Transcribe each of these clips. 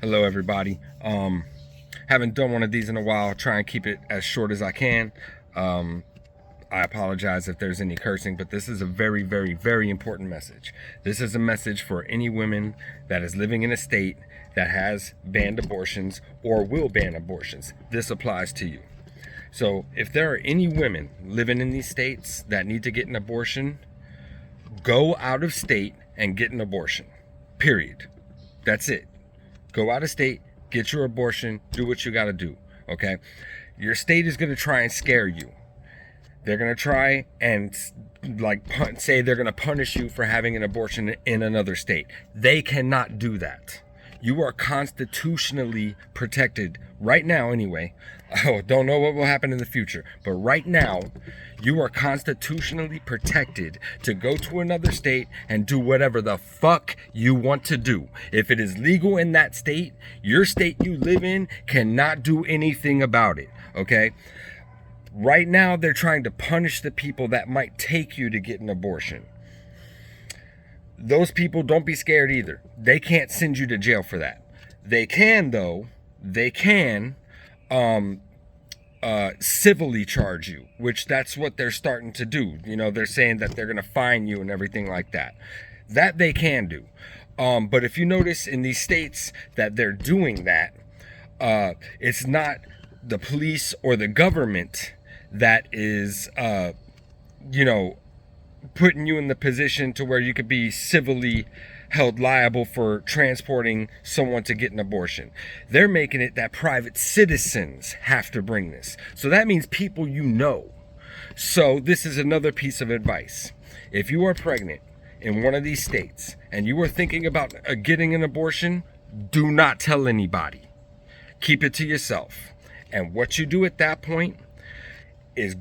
Hello, everybody. Haven't done one of these in a while. Try and keep it as short as I can. I apologize if there's any cursing, but this is a very, very, very important message. This is a message for any women that is living in a state that has banned abortions or will ban abortions. This applies to you. So if there are any women living in these states that need to get an abortion, go out of state and get an abortion. Period. That's it. Go out of state, get your abortion, do what you got to do, okay? Your state is going to try and scare you. They're going to try and say they're going to punish you for having an abortion in another state. They cannot do that. You are constitutionally protected right now anyway. Oh, don't know what will happen in the future, but right now you are constitutionally protected to go to another state and do whatever the fuck you want to do. If it is legal in that state, your state you live in cannot do anything about it, okay? Right now they're trying to punish the people that might take you to get an abortion. Those people, don't be scared either. They can't send you to jail for that. They can, though. They can civilly charge you, which that's what they're starting to do. You know, they're saying that they're going to fine you and everything like that. That they can do. But if you notice in these states that they're doing that, it's not the police or the government that is, putting you in the position to where you could be civilly held liable for transporting someone to get an abortion. They're making it that private citizens have to bring this. So that means people you know. So this is another piece of advice. If you are pregnant in one of these states and you are thinking about getting an abortion, do not tell anybody. Keep it to yourself. And what you do at that point is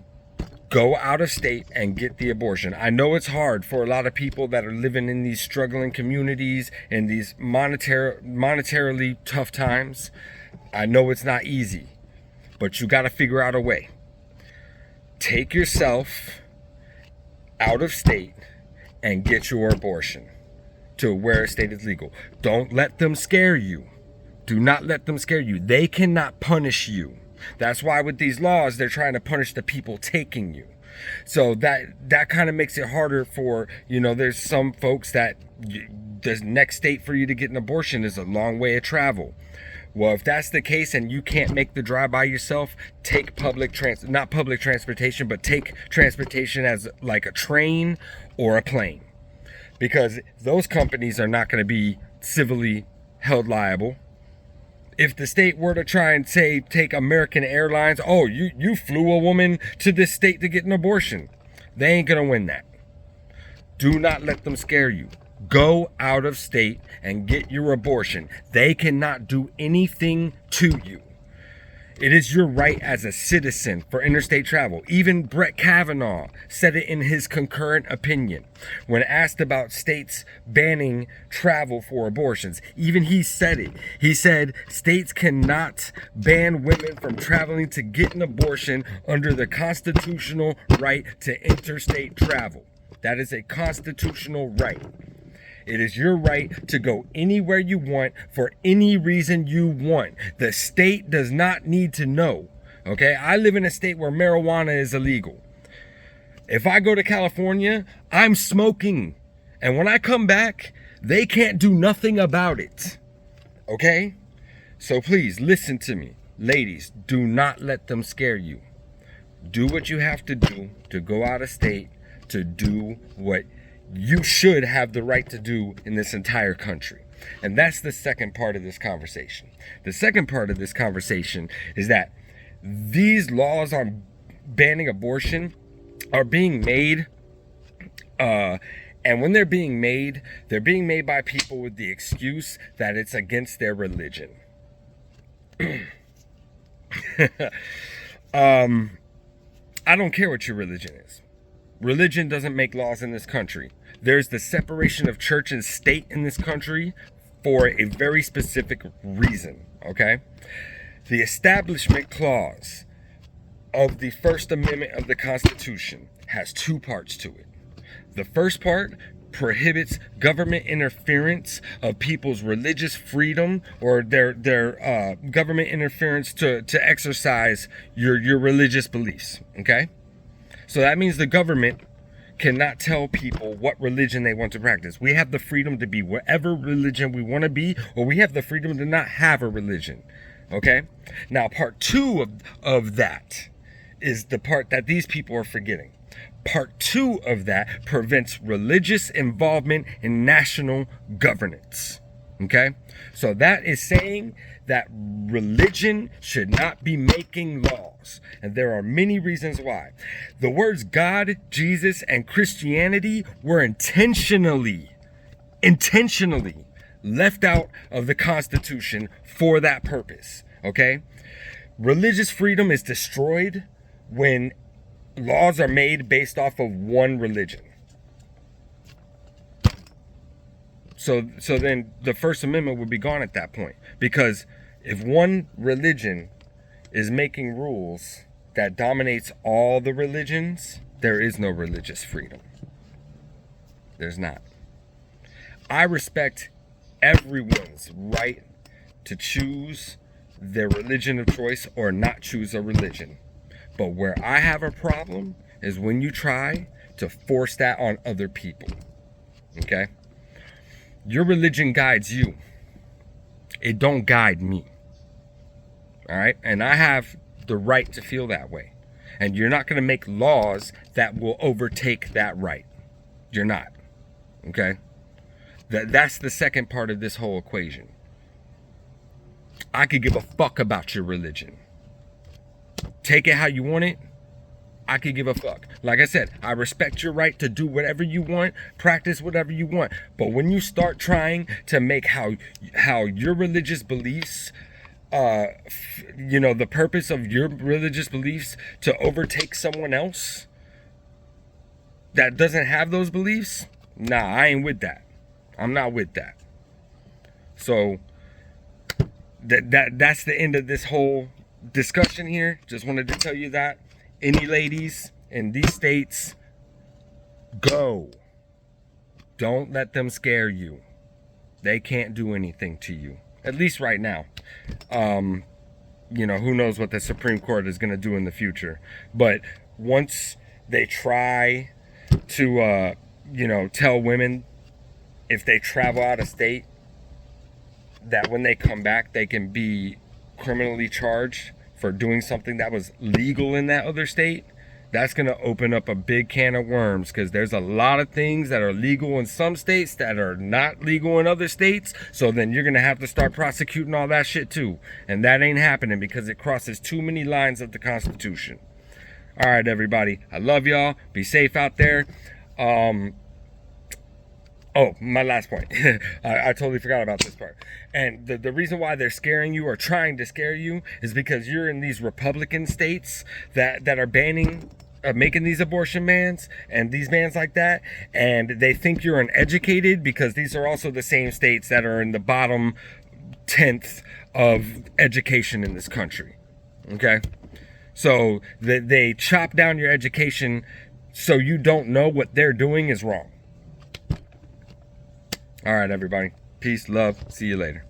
go out of state and get the abortion. I know it's hard for a lot of people that are living in these struggling communities in these monetarily tough times. I know it's not easy, but you got to figure out a way. Take yourself out of state and get your abortion to where a state is legal. Don't let them scare you. Do not let them scare you. They cannot punish you. That's why with these laws, they're trying to punish the people taking you. So that kind of makes it harder for, there's some folks that the next state for you to get an abortion is a long way of travel. Well, if that's the case and you can't make the drive by yourself, take not public transportation, but take transportation as like a train or a plane. Because those companies are not going to be civilly held liable. If the state were to try and say, take American Airlines, oh, you flew a woman to this state to get an abortion. They ain't going to win that. Do not let them scare you. Go out of state and get your abortion. They cannot do anything to you. It is your right as a citizen for interstate travel. Even Brett Kavanaugh said it in his concurrent opinion when asked about states banning travel for abortions. Even he said it. He said states cannot ban women from traveling to get an abortion under the constitutional right to interstate travel. That is a constitutional right. It is your right to go anywhere you want for any reason you want. The state does not need to know. Okay? I live in a state where marijuana is illegal. If I go to California, I'm smoking. And when I come back, they can't do nothing about it. Okay? So please listen to me. Ladies, do not let them scare you. Do what you have to do to go out of state, to do what you should have the right to do in this entire country. And that's the second part of this conversation. The second part of this conversation is that these laws on banning abortion are being made, and when they're being made by people with the excuse that it's against their religion. I don't care what your religion is. Religion doesn't make laws in this country. There's the separation of church and state in this country for a very specific reason, okay? The Establishment Clause of the First Amendment of the Constitution has two parts to it. The first part prohibits government interference of people's religious freedom or their government interference to exercise your religious beliefs. Okay, so that means the government cannot tell people what religion they want to practice. We have the freedom to be whatever religion we want to be, or we have the freedom to not have a religion. Okay, now part two of that is the part that these people are forgetting. Part two of that prevents religious involvement in national governance. Okay, so that is saying that religion should not be making laws. And there are many reasons why. The words God, Jesus, and Christianity were intentionally left out of the Constitution for that purpose. Okay, religious freedom is destroyed when laws are made based off of one religion. So then the First Amendment would be gone at that point. Because if one religion is making rules that dominates all the religions, there is no religious freedom. There's not. I respect everyone's right to choose their religion of choice or not choose a religion. But where I have a problem is when you try to force that on other people. Okay? Your religion guides you. It don't guide me. All right? And I have the right to feel that way. And you're not going to make laws that will overtake that right. You're not. Okay? That's the second part of this whole equation. I could give a fuck about your religion. Take it how you want it. I could give a fuck. Like I said, I respect your right to do whatever you want, practice whatever you want. But when you start trying to make how your religious beliefs, the purpose of your religious beliefs to overtake someone else that doesn't have those beliefs, nah, I ain't with that. I'm not with that. So that's the end of this whole discussion here. Just wanted to tell you that. Any ladies in these states, go. Don't let them scare you. They can't do anything to you, at least right now. Who knows what the Supreme Court is going to do in the future. But once they try to tell women if they travel out of state that when they come back they can be criminally charged for doing something that was legal in that other state, that's going to open up a big can of worms, because there's a lot of things that are legal in some states that are not legal in other states. So then you're going to have to start prosecuting all that shit too. And that ain't happening because it crosses too many lines of the Constitution. All right, everybody. I love y'all. Be safe out there. Oh, my last point. I totally forgot about this part. And the reason why they're scaring you or trying to scare you is because you're in these Republican states that are banning, making these abortion bans and these bans like that. And they think you're uneducated because these are also the same states that are in the bottom 10th of education in this country. Okay? So they chop down your education so you don't know what they're doing is wrong. All right, everybody. Peace, love. See you later.